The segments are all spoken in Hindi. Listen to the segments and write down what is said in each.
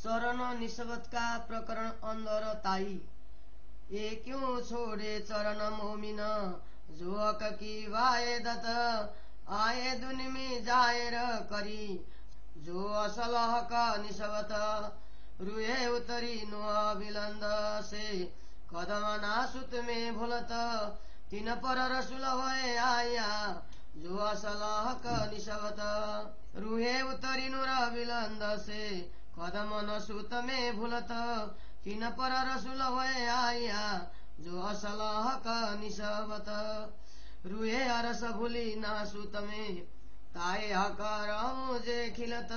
चरण निस्बत का प्रकरण अंदर ताई। ये क्यों छोड़े चरण मोमिन, जो हक की वायदत आए दुन में जायर करी, जो असल हक निस्बत रुए उतरी नुआ बिलंद से कदम नासुत में भूलत, तीन पर रसुल होए आया, जो असल हक निस्बत रुए उतरी नुरा बिलंद से कदम नसूत में भूलत, तीन पर रसुल होए आया, जो असल हक निस्बत रुए अरस भूली नासूत में ताए हकार मुझे खिलत,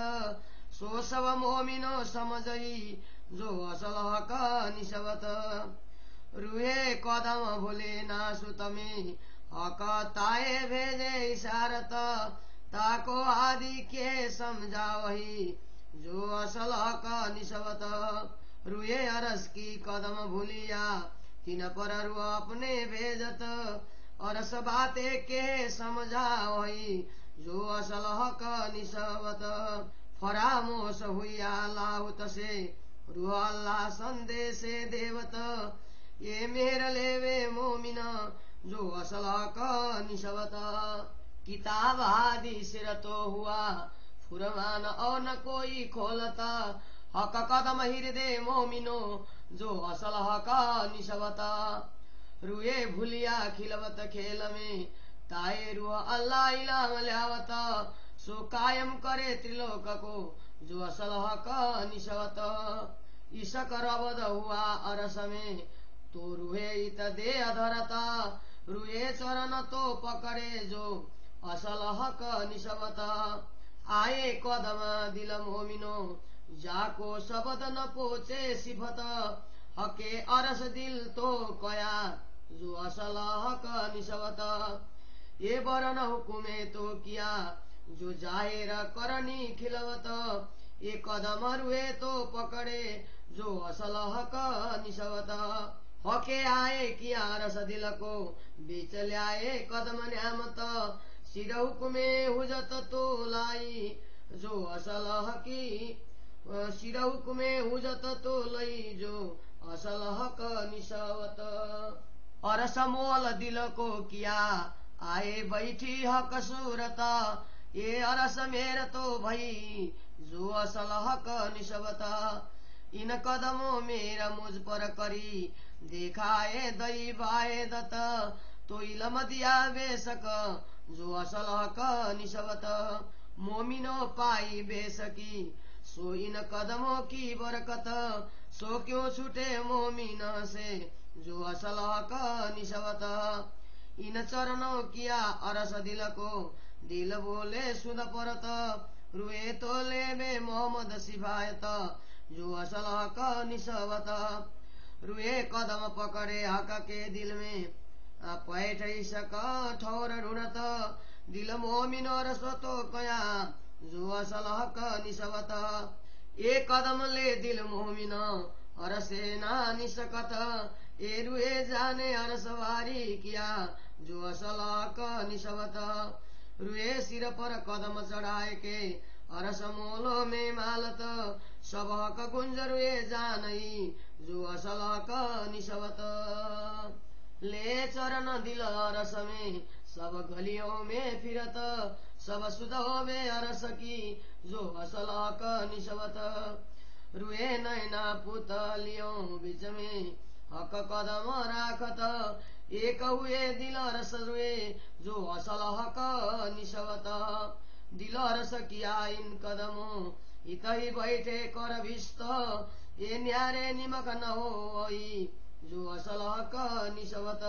सो सब मोमिनो समझई, जो असल हक निस्बत रुए कदम भूले नासूत में हक ताए भेजे इशारत, ताको आदि के समझा वही, जो असल हक निस्बत रुए अरस की कदम भूलिया, तीन पर रुआ अपने भेजत, अरस बाते के समझा वही, जो असल हक निस्बत फरामोश हुआ लाहुत से रुआ अल्लाह संदेश देवत, ये मेर लेवे मोमिना, जो असल हक निस्बत किताब आदि सिर तो हुआ फुरमान और न कोई खोलता, हक कदम हृदय मोमिनो, जो असल हक निस्बत रुए भूलिया खिलवत खेल में ताए रुआ अल्लाह इलाम ल्यावत, सो कायम करे त्रिलोक को, जो असल हक निस्बत ईशक रबद हुआ अरस में, तो रुए इत दे अधरता, रुए चरण तो पकड़े, जो असल हक निस्बत आए कदम दिल मोमिनो, जाको शब्द न पोचे सिफत, हके अरस दिल तो कया, जो असल हक निस्बत ये बरन हुकुमे तो किया, जो जाहिर करनी खिलवत, ये कदम रुए तो पकड़े, जो असल हक निस्बत हके आए किया रस दिल को, बीच ल्याए कदम न्यामत, सिर हुकुमे हुजत तो लाई, जो असल हकी सिर हुकुमे हुजत तो लई, जो असल हक निस्बत अरस मोल दिल को किया, आए बैठी हक सूरत, ये अरस मेर तो भई, जो असल हक निस्बत इन कदमों मेरा मुझ पर करी, देखाए दई बायदत, तो इलम दिया बेशक, जो असल हक निस्बत मोमिनो पाई बेसकी, सो इन कदमों की बरकत, सो क्यों छूटे मोमिन से, जो असल हक निस्बत इन चरणों किया अरस दिल को, दिल बोले सुध परत, रुए तो ले बे मोहम्मद सिफायत, जो असल हक निस्बत रुए कदम पकड़े हक के दिल में, पैठ सक ठौर ढूंढत, दिल मोमिन रस तो कया, जो असल हक निस्बत एक कदम ले दिल मोमिन अरसे ना निसकत, ए रुए जाने अरसवारी किया, जो असल हक निस्बत रुए सिर पर कदम चढ़ाए के, अरस मोलो में मालत, सब हक गुंज रुए जानई, जो असल हक निस्बत ले चरण दिल अरस में, सब गलियों में फिरत, सब सुध होवे अरस की, जो असल हक निस्बत रुए नैना पुतलियों बीच में हक कदम राखत, एक हुए दिल रस रुए, जो असल हक निस्बत दिल रस किया इन कदमों, इत ही बैठे कर भिस्त, ये न्यारे निमक न हो, जो असल हक निस्बत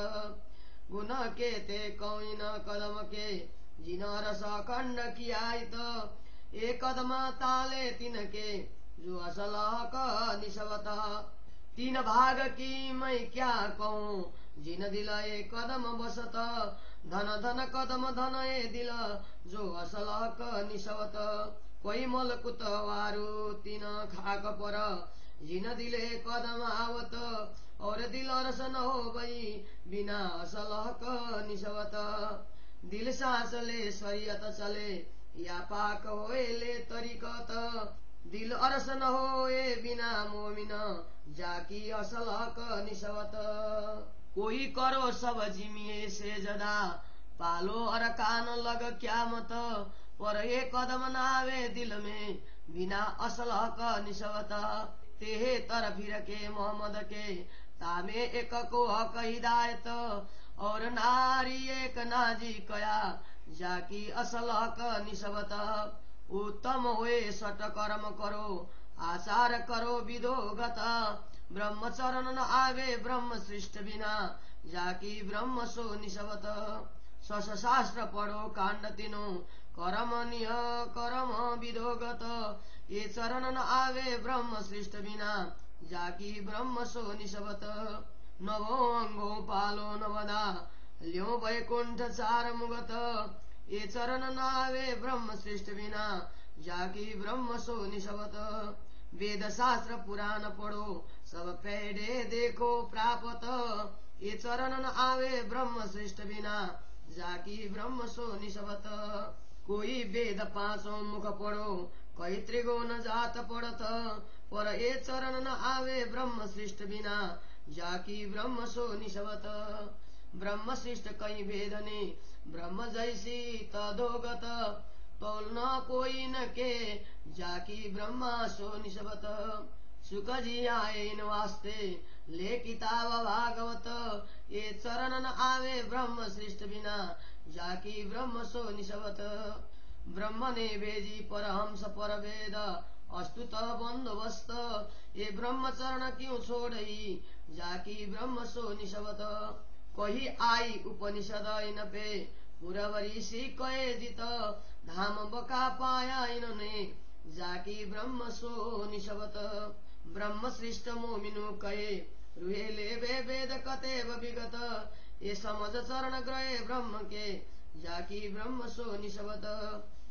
गुण के ते कौन कदम के, जिन रस खंड किया, एक कदम ताले तीन के, जो असल हक निस्बत तीन भाग की मैं क्या कहूँ, जिन दिल एक कदम बसत, धन धन कदम धन ए दिल, जो असल हक निस्बत कोई मलकुत वारू तीन खाक पर, जिन दिले कदम आवत, और दिल रस न हो बई, बिना असल हक निस्बत दिल सांस ले शरीयत चले, या पाक होए ले तरीकत, दिल अरस न होए बिना मोमिन जाकी असल हक निसबत कोई करो सब जिमिए से जदा पालो और कान लग क्या मत पर एक कदम नावे दिल में बिना असल हक निसबत तेहे तर फिर के मोहम्मद के तामे एक को हक हिदायत और नारी एक नाजी कया जाकी असल हक निसबत उत्तम हुए सट कर्म करो आचार करो विदोगत ब्रह्मचरण न आवे ब्रह्म सृष्ट बिना जाकी ब्रह्म सो निसबत सस शास्त्र पढ़ो कांड तीनो कर्म निह कर्म विदोगत ये चरण न आवे ब्रह्म सृष्ट बिना जाकी ब्रह्म सो निसबत नवो अंगो पालो नवदा ल्यो वैकुंठ चार मुगत ये चरण नावे ब्रह्म सृष्ट बिना जाकी ब्रह्म सो निसबत वेद शास्त्र पुराण पढ़ो सब पेड़े देखो प्राप्त ये चरण न आवे ब्रह्म सृष्ट बिना जाकी ब्रह्म सो निसबत कोई वेद पांचों मुख पढ़ो कई त्रिगुण जात पढ़त पर ये चरण न आवे ब्रह्म सृष्ट बिना जाकी ब्रह्म सो निसबत ब्रह्म सृष्ट कई वेद ने ब्रह्म जैसी तदोगत तोल न कोई न के जाकी ब्रह्मा सो निसबत सुख जी आए इन वास्ते ले किताब भागवत ये चरण न आवे ब्रह्म सृष्ट बिना जाकी ब्रह्म सो निसबत ब्रह्म ने भेजी परहंस पर वेद अस्तुत बंदोबस्त ये ब्रह्म चरण क्यों छोड़ई जाकी ब्रह्म सो निसबत कही आई उपनिषद इन पे पुरवरी सी कहे जित धाम बका पाया इन्होंने जाकी ब्रह्म सो निसबत ब्रह्म सृष्ट मोमिनु कहे रुहे ले वेद कतेव विगत ये समझ चरण ग्रहे ब्रह्म के जाकी ब्रह्म सो निसबत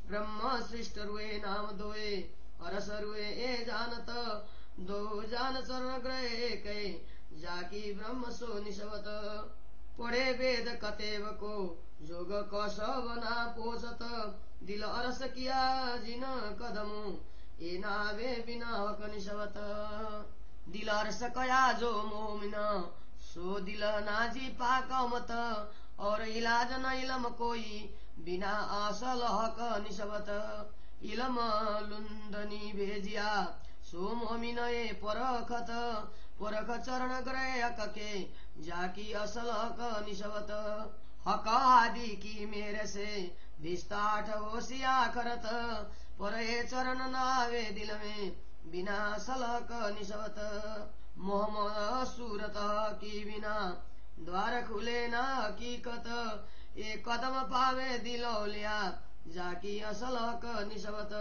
ब्रह्म सृष्ट रुए नाम दोए अरस रुए ए जानत दो जान चरण ग्रहे कहे जाकी ब्रह्म सो निसबत पढ़े वेद कतेव को जोग कसवना पोषत दिल अरस किया जिन कदमो ए नावे बिना हक निसबत दिल अरस कया जो मोमिन सो दिल नाजी पाक मत और इलाज न इलम कोई बिना असल हक निसबत इलम लुंदनी भेजिया सो मोमिन ए परखत परख चरण ग्रह के जाकी असल हक निसबत हक आदि की मेरे से विस्ताठ होशिया करत पर ये चरण नावे दिल में बिना असल हक निसबत मोहम्मद सूरत की बिना द्वार खुले ना हकीकत ये कदम पावे दिलौलिया जाकी असल हक निसबत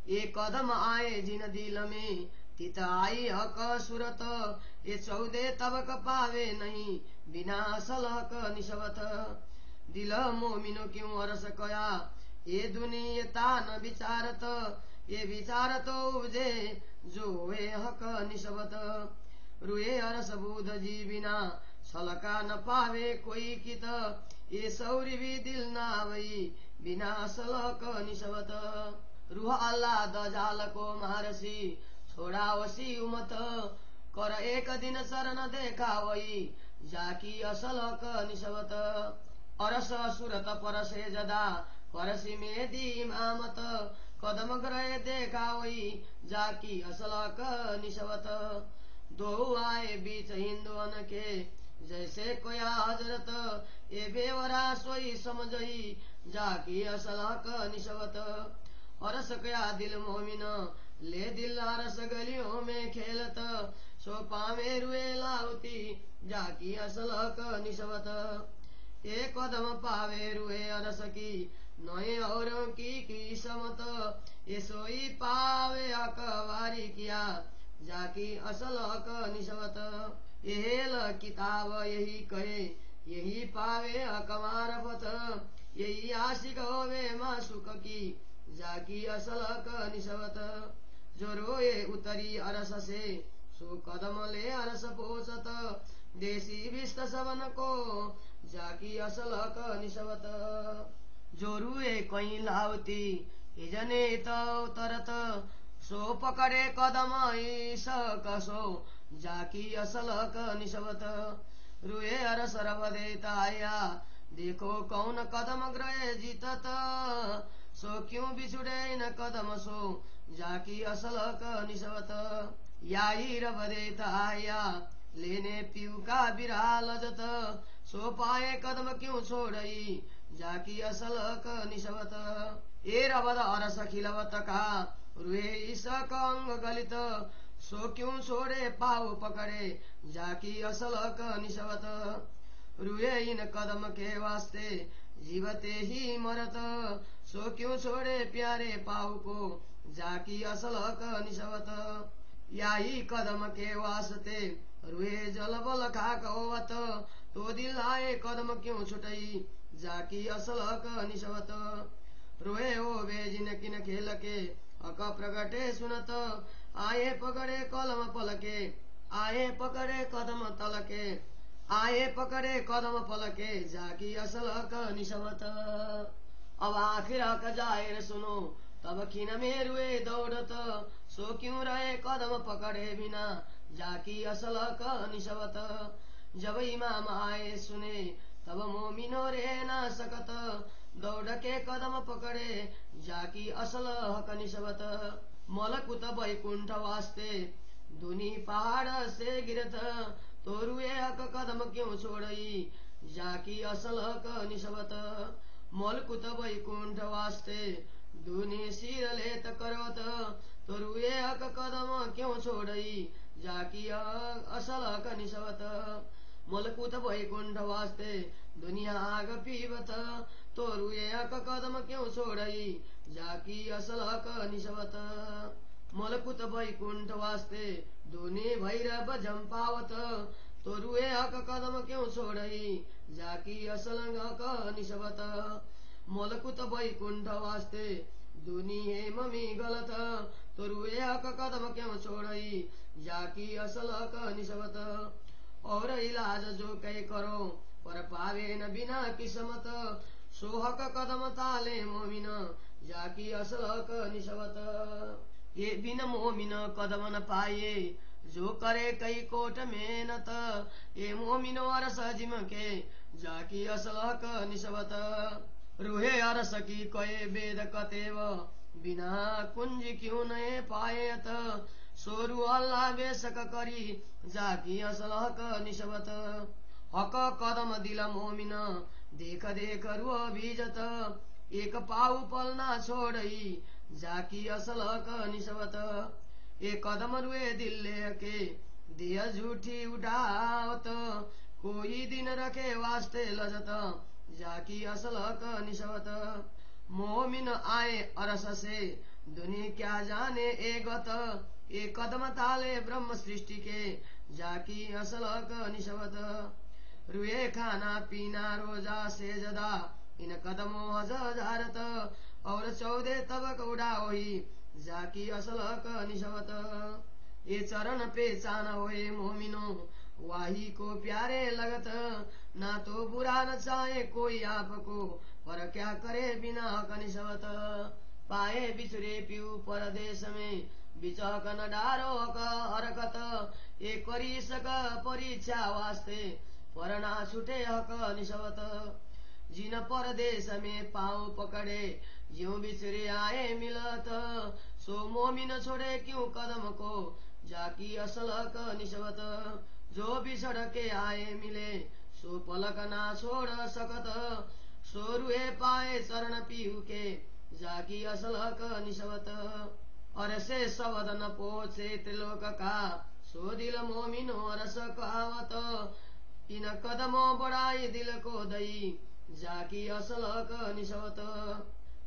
ये कदम आए जिन दिल में तित आई हक सूरत ये 14 तबक पावे नहीं बिना असल हक निसबत दिल मोमिनो क्यों अरस कया ये दुनिया न विचारत ये विचार तो उपजे जो हुए हक निसबत रुए अरस बुध जी बिना सलका न पावे कोई कित ये सौरी भी दिल ना वही बिना असल हक निसबत रूह अल्लाह दजाल को मारसी छोड़ा वसी उमत कर एक दिन शरण देखा वही जाकी असल हक निसबत अरस सुरत परसे जदा परसी में दी इमामत कदम ग्रह देखा वही जाकी असल हक निसबत दो आए बीच हिंदुअन के जैसे कोया हजरत ये बेवरा सोई समझई जाकी असल हक निसबत अरस कया दिल मोमिन ले दिल अरस गलियों में खेलत सो पावे रुए लाउती जाकी असल हक निसबत एक कदम पावे रुए अरस की नए औरों की समत ये सोई पावे हक वारी किया जाकी असल हक निसबत यहेल किताब यही कहे यही पावे हक मारफत यही आशिक होवे मासुक की जाकी असल हक निसबत जो रोए उतरी अरस से सो कदम ले अरस पोसत देसी विस्त सबन को जाकी असल हक निसबत जो रुए कहीं लावती हिजने तो तरत सो पकड़े कदम ईश कसो जाकी असलक निशवत रुए अर सरवदेताया देखो कौन कदम ग्रहे जीतत सो क्यों बिछुड़े न कदम सो जाकी असलक निशवत याई रवदेताया लेने पीऊ का बिराल जत सो पाए कदम क्यों छोड़ई जाकी असलक निशवत ए रवद अरस खिलवत का रुए ईसक अंग गलित सो क्यों छोड़े पाव पकड़े जाकी असलक निशवत रुए इन कदम के वास्ते जीवते ही मरत सो क्यों छोड़े प्यारे पाव को जाकी असलक निशवत याही कदम के वास्ते रुए जल बल खाक होवत तो दिल आए कदम क्यों छुटई जाकी असलक निशवत रोए ओ बेजिन किन खेल के अक प्रगटे सुनत आए पकड़े कलम पलके आए पकड़े कदम तलके आए पकड़े कदम पलके जाकी असलक निशवत अब आखिर हक जाहिर सुनो तब खिन में रुए दौड़त सो क्यों रहे कदम पकड़े बिना जाकी असलक निशवत जब इमाम आए सुने तब मोमिनो रे ना सकत दौड़ के कदम पकड़े जाकी असल हक निशवत मलकुत बैकुंठ वास्ते दुनी पहाड़ से गिरत तो रुए हक कदम क्यों छोड़ई जाकी असल हक निशवत मलकुत बैकुंठ वास्ते दुनी सिर लेत करत तो रुए हक कदम क्यों छोड़ई जाकी असल हक निशवत मलकुत बैकुंठ वास्ते दुनिया आग पीवत तो रुए हक कदम क्यों छोड़ई जाकी असल हक निशवत मलकुत बैकुंठ वास्ते दुनी भैरव जंपावत तो रुए हक कदम क्यों छोड़ई जाकी असल हक निशवत मलकुत बैकुंठ वास्ते दुनी है मम्मी गलत तो रुए हक कदम क्यों छोड़ई जाकी असल हक निशवत और इलाज जो कई करो पर पावे न बिना किस्मत सोहक कदम ताले मोमिन जाकी असल हक निशवत ये बिन मोमिन कदम न पाए जो करे कई कोट मेहनत ये मोमिनो अरस जिम के जाकी असल हक निशवत रुहे अरस की कये वेद कतेव बिना कुंज क्यों नए पाएत सोरु अल्लाह बेशक करी जाकी असल हक निशवत हक कदम दिल मोमिन देख देख रुअ बीजत एक पाऊ पल ना छोड़ई जाकी असल हक निशवत एक कदम रुए दिल के दिया झूठी उठावत कोई दिन रखे वास्ते लजत जाकी असल हक निशवत मोमिन आए अरस से दुनी क्या जाने एगत एक कदम ताले ब्रह्म सृष्टि के जाकी असल हक निशवत रुए खाना पीना रोजा से जदा इन कदमों हजारत और 14 तबक उड़ा वही जाकी असल हक निशवत ये चरण पे चान होए मोमिनो वाही को प्यारे लगत ना तो बुरा न चाहे कोई आपको पर क्या करे बिना हक निशवत पाए बिछुरे पीऊ परदेश में बिचक न डारो हक हरकत एक करी सक परीक्षा वास्ते पर ना छुटे हक निशवत जिन परदेश में पाँव पकड़े ज्यों बिछरे आए मिलत सो मोमिन छोड़े क्यों कदम को जाकी असल हक निशवत जो बिछड़ के आए मिले सो पलक ना छोड़ सकत सो रुए पाए चरण पीहू के जाकी असल हक निशवत और से शब्द न पोछे त्रिलोक का सो दिल मोमिनो रस कहावत इन कदमों बढ़ाई दिल को दई जाकी असल हक निशवत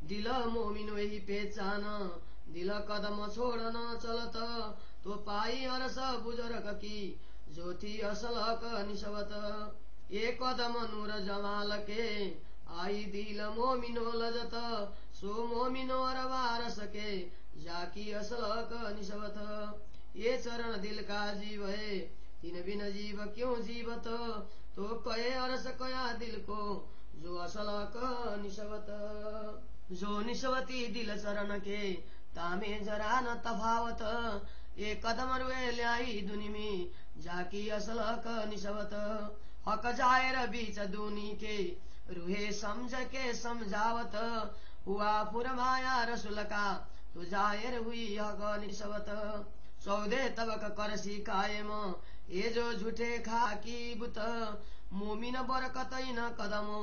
दिल मोमिनो ही पहचान दिल कदम छोड़न चलत तो पाई अरस बुजुर्ग की ज्योति असल हक निशवत एक कदम नूर जमाल के आई दिल मोमिनो लजत सो मोमिनो अरवा सके जाकी असल हक निशवत ये चरण दिल का जीव है तीन बिन जीव क्यों जीवत तो कहे अरस कया दिल को जो असल हक निशवत जो निशवती दिल चरण के तामे जरा न तफावत एक कदम रुए ल्याई दुनी में जाकी असल हक निशवत हक जाएर बीच दुनी के रुहे समझ के समझावत हुआ फुरमाया रसुल का तो जायर हुई हक निशवत सौदे तबक कर कायम ये जो झूठे खाकी बुत मोमिन बरकतै न कदमो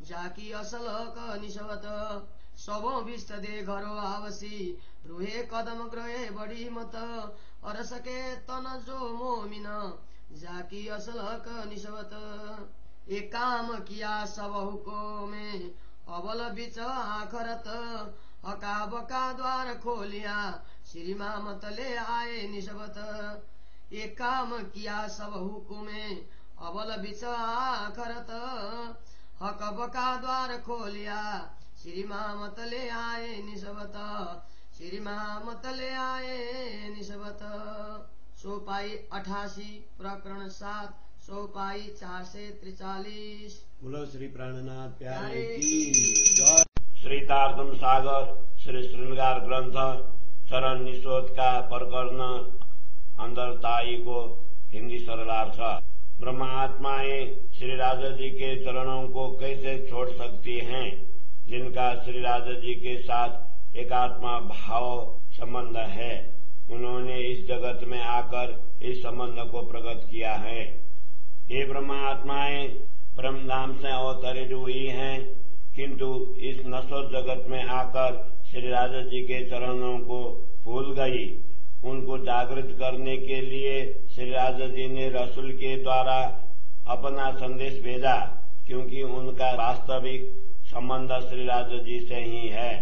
जाकी असल हक निशवत सबो विष्ट दे घरो आवसी रुहे कदम ग्रहे बड़ी मत और सके तन जो मोमिन जाकी असल हक निशवत एक काम किया सब हुको में अबल बिच आखरत हका बका द्वार खोलिया श्री मामत ले आए निशबत एक काम किया सब हुकुमे अबल बिच आखरत हक बका द्वार खोलिया श्री मामत ले आए निशबत श्री मामत ले आए निशबत सोपाई 88 प्रकरण 7 सोपाई 443। बोलो श्री प्राणनाथ प्यारे की जय। श्री तारतम सागर श्री श्रृंगार ग्रंथ चरण निषोध का प्रकरण अंदरताई को हिंदी सरलार्थ। ब्रह्मात्माएं श्री राजा जी के चरणों को कैसे छोड़ सकती हैं, जिनका श्री राजा जी के साथ एकात्मा भाव संबंध है। उन्होंने इस जगत में आकर इस संबंध को प्रकट किया है। ये ब्रह्मात्माएं ब्रह्मधाम से अवतरित हुई हैं, किंतु इस नश्वर जगत में आकर श्री राजा जी के चरणों को भूल गई। उनको जागृत करने के लिए श्री राजा जी ने रसूल के द्वारा अपना संदेश भेजा, क्योंकि उनका वास्तविक संबंध श्री राजा जी से ही है।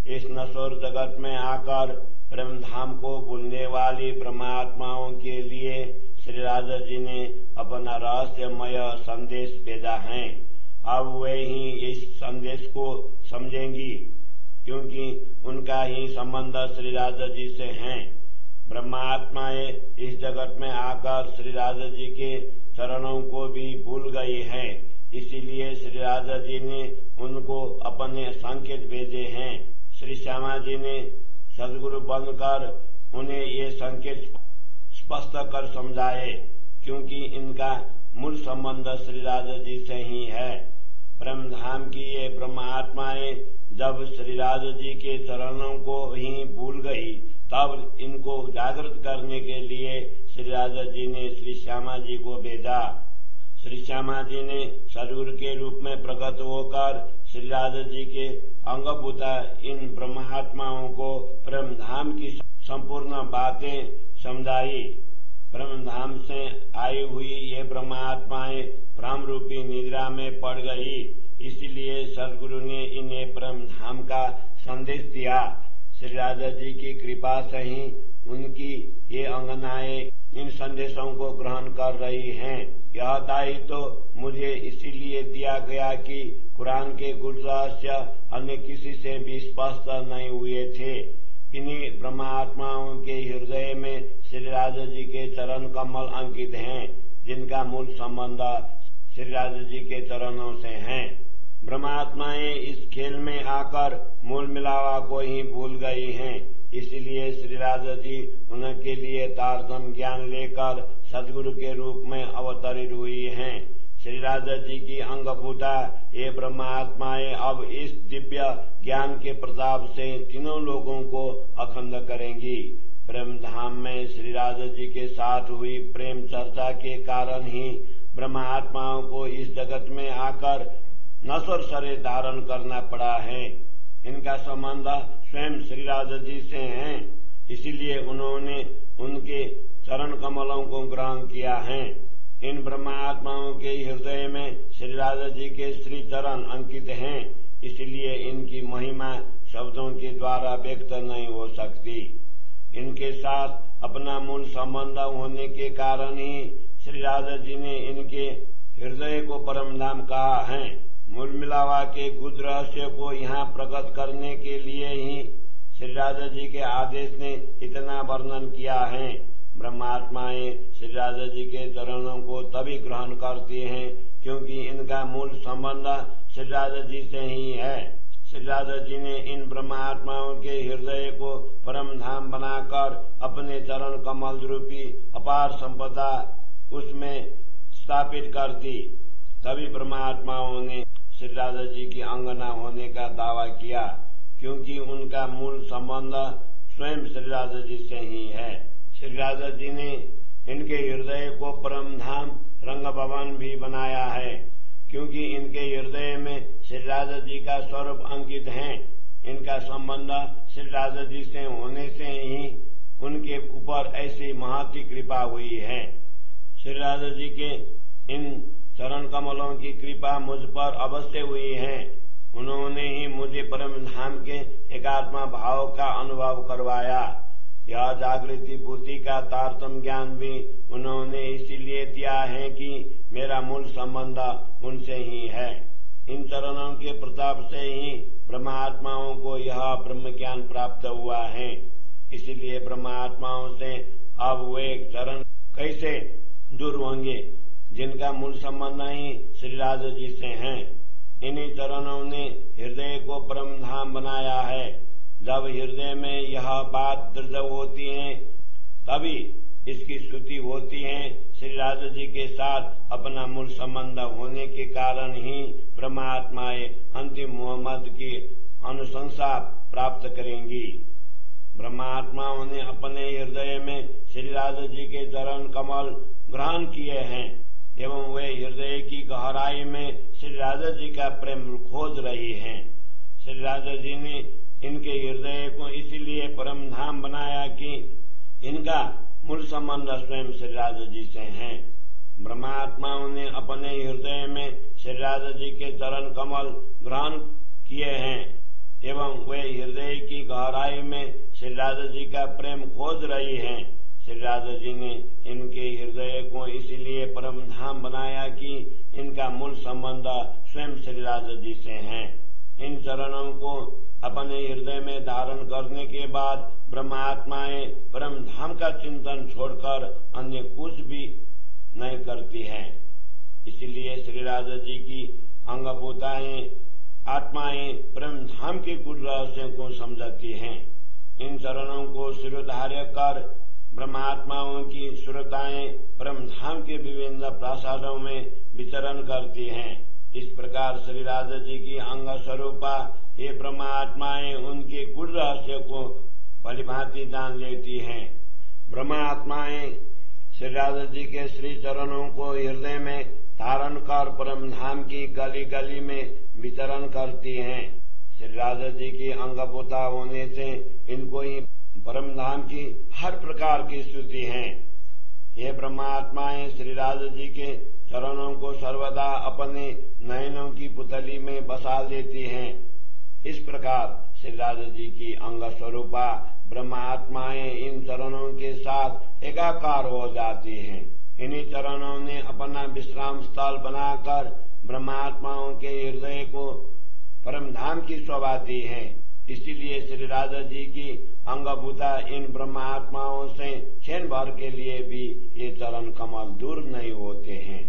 इस नश्वर जगत में आकर ब्रह्मधाम को भूलने वाली ब्रह्मात्माओं के लिए श्री राजा जी ने अपना रहस्यमय संदेश भेजा है। अब वे ही इस संदेश को समझेंगी, क्योंकि उनका ही संबंध श्री राजा जी से है। ब्रह्मात्माएं इस जगत में आकर श्री राजा जी के चरणों को भी भूल गई हैं, इसीलिए श्री राजा जी ने उनको अपने संकेत भेजे हैं। श्री श्यामा जी ने सदगुरु बनकर उन्हें ये संकेत स्पष्ट कर समझाए, क्योंकि इनका मूल संबंध श्री राजा जी से ही है। ब्रह्मधाम की ये ब्रह्मात्माएं जब श्री राजा जी के चरणों को ही भूल गई, तब इनको जागृत करने के लिए श्री राजा जी ने श्री श्यामा जी को भेजा। श्री श्यामा जी ने सदगुरु के रूप में प्रकट होकर श्री राजा जी के अंगभूता इन ब्रह्मात्माओं को ब्रह्मधाम की संपूर्ण बातें समझाई। ब्रह्मधाम से आई हुई ये ब्रह्मात्माएं भ्रम रूपी निद्रा में पड़ गई, इसलिए सदगुरु ने इन्हें ब्रह्मधाम का संदेश दिया। श्री राजा जी की कृपा से ही उनकी ये अंगनाएं इन संदेशों को ग्रहण कर रही हैं। यह दायित्व तो मुझे इसीलिए दिया गया कि कुरान के गुण रहस्य अन्य किसी से भी स्पष्ट नहीं हुए थे। इन्हीं ब्रह्मात्माओं के हृदय में श्री राजा जी के चरण कमल अंकित हैं, जिनका मूल संबंध श्री राजा जी के चरणों से है। ब्रह्मात्माएं इस खेल में आकर मूल मिलावा को ही भूल गई हैं, इसलिए श्री राजा जी उनके लिए तारतम ज्ञान लेकर सदगुरु के रूप में अवतरित हुई हैं। श्री राजा जी की अंगभूता ये ब्रह्मात्माएं अब इस दिव्य ज्ञान के प्रताप से तीनों लोगों को अखंड करेंगी। ब्रह्मधाम में श्री राजा जी के साथ हुई प्रेम चर्चा के कारण ही ब्रह्मात्माओं को इस जगत में आकर नश्वर शरीर धारण करना पड़ा है। इनका संबंध स्वयं श्री राजा जी से है, इसीलिए उन्होंने उनके चरण कमलों को ग्रहण किया है। इन ब्रह्मात्माओं के हृदय में श्री राजा जी के श्री चरण अंकित हैं, इसलिए इनकी महिमा शब्दों के द्वारा व्यक्त नहीं हो सकती। इनके साथ अपना मूल संबंध होने के कारण ही श्री राजा जी ने इनके हृदय को परमधाम कहा है। मूल मिलावा के गुद रहस्य को यहाँ प्रकट करने के लिए ही श्री राजा जी के आदेश ने इतना वर्णन किया है। ब्रह्मात्माएं श्री राजा जी के चरणों को तभी ग्रहण करती हैं, क्योंकि इनका मूल संबंध श्री राजा जी से ही है। श्री राधा जी ने इन ब्रह्मात्माओं के हृदय को परम धाम बनाकर अपने चरण कमल रूपी अपार संपदा उसमें स्थापित कर दी। तभी ब्रह्मात्माओं ने श्री राधा जी की अंगना होने का दावा किया, क्योंकि उनका मूल संबंध स्वयं श्री राधा जी से ही है। श्री राधा जी ने इनके हृदय को परम धाम रंग भवन भी बनाया है, क्योंकि इनके हृदय में श्री राधा जी का स्वरूप अंकित है। इनका संबंध श्री राधा जी से होने से ही उनके ऊपर ऐसी महती कृपा हुई है। श्री राधा जी के इन चरण कमलों की कृपा मुझ पर अवश्य हुई है। उन्होंने ही मुझे परम धाम के एकात्मा भाव का अनुभव करवाया। यह जागृति बुद्धि का तारतम्य ज्ञान भी उन्होंने इसीलिए दिया है कि मेरा मूल संबंध उनसे ही है। इन चरणों के प्रताप से ही ब्रह्मात्माओं को यह ब्रह्म ज्ञान प्राप्त हुआ है। इसलिए ब्रह्मात्माओं से अब वे चरण कैसे दूर होंगे जिनका मूल संबंध ही श्री राधा जी से है। इन्हीं चरणों ने हृदय को परम धाम बनाया है। जब हृदय में यह बात दृढ़ होती है तभी इसकी स्तुति होती है। श्री राधा जी के साथ अपना मूल संबंध होने के कारण ही ब्रह्मात्माएं अंतिम मोहम्मद की अनुशंसा प्राप्त करेंगी। ब्रह्मात्माओं ने अपने हृदय में श्री राधा जी के चरण कमल ग्रहण किए हैं एवं वे हृदय की गहराई में श्री राधा जी का प्रेम खोज रही हैं। श्री राधा जी ने इनके हृदय को इसीलिए परम धाम बनाया कि इनका मूल संबंध स्वयं श्री राधा जी से है। ब्रह्मात्माओं ने अपने हृदय में श्री राधा जी के चरण कमल ग्रहण किए हैं एवं वे हृदय की गहराई में श्री राधा जी का प्रेम खोज रही हैं। श्री राधा जी ने इनके हृदय को इसीलिए परम धाम बनाया कि इनका मूल संबंध स्वयं श्री राधा जी से है। इन चरणों को अपने हृदय में धारण करने के बाद ब्रह्मात्माएं परम धाम का चिंतन छोड़कर अन्य कुछ भी नहीं करती हैं। इसलिए श्री राधा जी की अंगभूताएं आत्माएं परम धाम के गुण रहस्य को समझती हैं। इन चरणों को शिरोधार्य कर ब्रह्मात्माओं की श्रोताएं परम धाम के विभिन्न प्रासादों में विचरण करती हैं। इस प्रकार श्री राधा जी की अंग स्वरूपा ये ब्रह्मात्माएं उनके गुण रहस्य को भलीभांति जान लेती हैं। ब्रह्मात्माएं श्री राधा जी के श्री चरणों को हृदय में धारण कर परम धाम की गली गली में विचरण करती हैं। श्री राधा जी की अंगभूता होने से इनको ही परम धाम की हर प्रकार की स्तुति है। ये ब्रह्मात्माएं श्री राधा जी के चरणों को सर्वदा अपने नयनों की पुतली में बसा लेती हैं। इस प्रकार श्री राधा जी की अंग स्वरूपा ब्रह्मात्माएं इन चरणों के साथ एकाकार हो जाती हैं। इन्हीं चरणों ने अपना विश्राम स्थल बनाकर ब्रह्मात्माओं के हृदय को परम धाम की शोभा दी है। इसीलिए श्री राधा जी की अंगभूता इन ब्रह्मात्माओं से क्षण भर के लिए भी ये चरण कमल दूर नहीं होते हैं।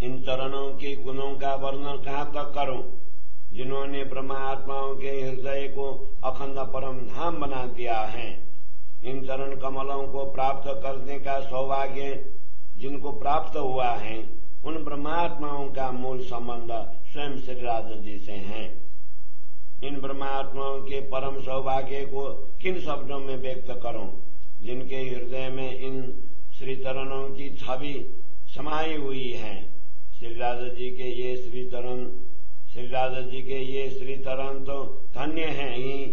इन चरणों के गुणों का वर्णन कहाँ तक करूं, जिन्होंने ब्रह्मात्माओं के हृदय को अखंड परम धाम बना दिया है। इन चरण कमलों को प्राप्त करने का सौभाग्य जिनको प्राप्त हुआ है, उन ब्रह्मात्माओं का मूल संबंध स्वयं श्री राधा जी से है। इन ब्रह्मात्माओं के परम सौभाग्य को किन शब्दों में व्यक्त करूं, जिनके हृदय में इन श्री चरणों की छवि समाई हुई है। श्री राधा जी के ये श्री चरण तो धन्य हैं ही,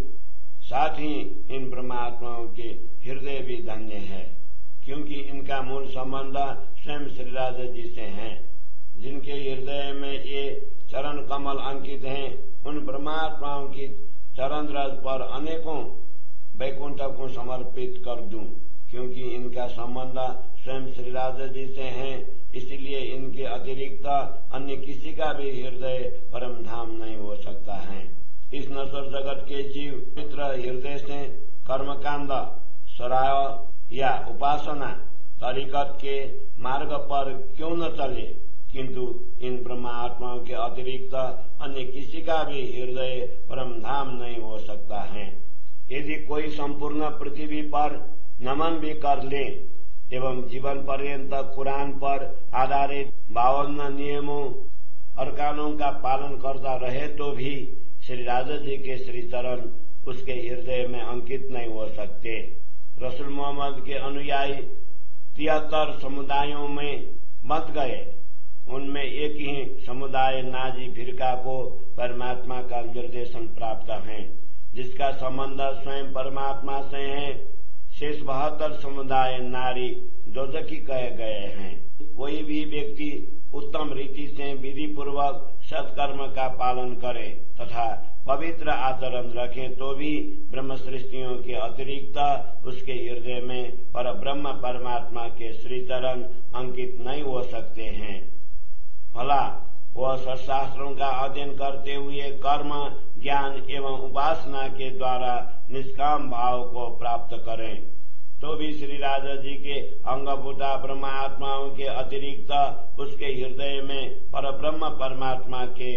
साथ ही इन ब्रह्मात्माओं के हृदय भी धन्य है, क्योंकि इनका मूल संबंध स्वयं श्री राधा जी से है। जिनके हृदय में ये चरण कमल अंकित हैं, उन ब्रह्मात्माओं की चरण रज पर अनेकों वैकुंठ को समर्पित कर दूं, क्योंकि इनका संबंध स्वयं श्री राधा जी से है। इसलिए इनके अतिरिक्त अन्य किसी का भी हृदय परम धाम नहीं हो सकता है। इस नश्वर जगत के जीव पवित्र हृदय से कर्मकांड, सराय या उपासना तरीकत के मार्ग पर क्यों न चले, किंतु इन ब्रह्मात्माओं के अतिरिक्त अन्य किसी का भी हृदय परम धाम नहीं हो सकता है। यदि कोई संपूर्ण पृथ्वी पर नमन भी कर ले एवं जीवन पर्यंत कुरान पर आधारित 52 नियमों और कानून का पालन करता रहे तो भी श्री राजा जी के श्री चरण उसके हृदय में अंकित नहीं हो सकते। रसूल मोहम्मद के अनुयायी 73 समुदायों में बंट गए। उनमें एक ही समुदाय नाजी फिरका को परमात्मा का निर्देशन प्राप्त है, जिसका संबंध स्वयं परमात्मा से है। शेष 72 समुदाय नारी दोजखी कहे गए हैं। कोई भी व्यक्ति उत्तम रीति से विधि पूर्वक सत्कर्म का पालन करे तथा पवित्र आचरण रखे तो भी ब्रह्म सृष्टियों के अतिरिक्त उसके हृदय में पर ब्रह्म परमात्मा के श्री चरण अंकित नहीं हो सकते हैं। भला वह शास्त्रों का अध्ययन करते हुए कर्म ज्ञान एवं उपासना के द्वारा निष्काम भाव को प्राप्त करें तो भी श्री राजा जी के अंगभूता ब्रह्मात्माओं के अतिरिक्त उसके हृदय में पर ब्रह्म परमात्मा के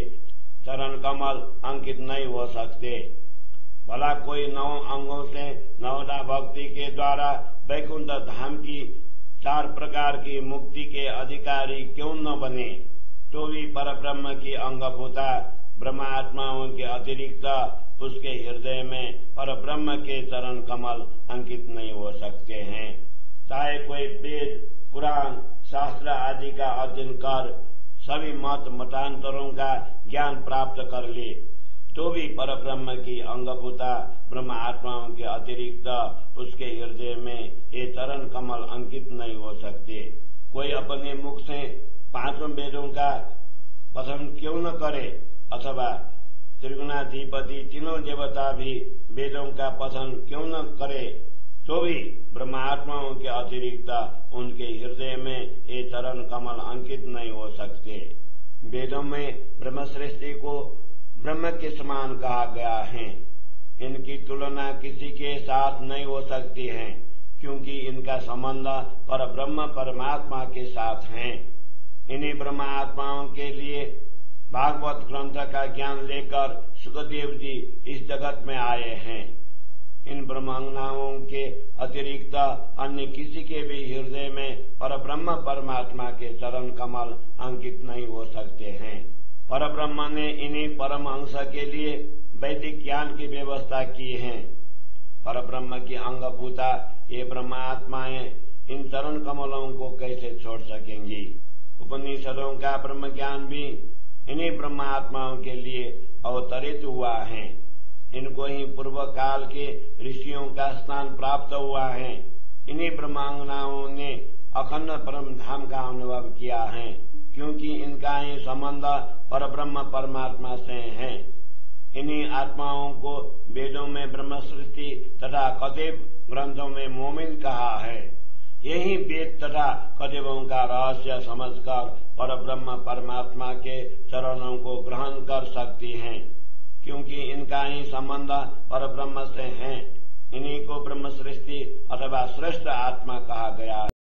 चरण कमल अंकित नहीं हो सकते। भला कोई 9 अंगों से 9 भक्ति के द्वारा वैकुंठ धाम की 4 प्रकार की मुक्ति के अधिकारी क्यों न बने तो भी परब्रह्म की अंगभूता ब्रह्मात्माओं के अतिरिक्त उसके हृदय में परब्रह्म के चरण कमल अंकित नहीं हो सकते हैं। चाहे कोई वेद पुराण शास्त्र आदि का अध्ययन कर सभी मत मतांतरों का ज्ञान प्राप्त कर ले तो भी परब्रह्म की अंगभूता ब्रह्म आत्माओं के अतिरिक्त उसके हृदय में ये चरण कमल अंकित नहीं हो सकते। कोई अपने मुख से 5 वेदों का पठन क्यों न करे अथवा त्रिगुणाधिपति तीनों देवता भी वेदों का पठन क्यों न करे तो भी ब्रह्मात्माओं के अतिरिक्त उनके हृदय में ये चरण कमल अंकित नहीं हो सकते। वेदों में ब्रह्म सृष्टि को ब्रह्म के समान कहा गया है। इनकी तुलना किसी के साथ नहीं हो सकती है क्योंकि इनका संबंध पर ब्रह्म परमात्मा के साथ है। इन्हीं ब्रह्मात्माओं के लिए भागवत ग्रंथ का ज्ञान लेकर सुखदेव जी इस जगत में आए हैं। इन ब्रह्मांगनाओं के अतिरिक्त अन्य किसी के भी हृदय में पर ब्रह्म परमात्मा के चरण कमल अंकित नहीं हो सकते हैं। पर ब्रह्म ने इन्हीं परम अंश के लिए वैदिक ज्ञान की व्यवस्था की है। पर ब्रह्म की अंगभूता ये ब्रह्मात्माएं इन चरण कमलों को कैसे छोड़ सकेंगी। उपनिषदों का ब्रह्म ज्ञान भी इन्हीं ब्रह्मात्माओं के लिए अवतरित हुआ है। इनको ही पूर्व काल के ऋषियों का स्थान प्राप्त हुआ है। इन्हीं ब्रह्मांगनाओं ने अखंड परम धाम का अनुभव किया है क्योंकि इनका ही संबंध पर ब्रह्म परमात्मा से है। इन्हीं आत्माओं को वेदों में ब्रह्म सृष्टि तथा कदेव ग्रंथों में मोमिन कहा है। यही वेद तथा कदेवों का रहस्य समझकर पर ब्रह्म परमात्मा के चरणों को ग्रहण कर सकती हैं क्योंकि इनका ही संबंध पर ब्रह्म से है। इन्हीं को ब्रह्म सृष्टि अथवा श्रेष्ठ आत्मा कहा गया है।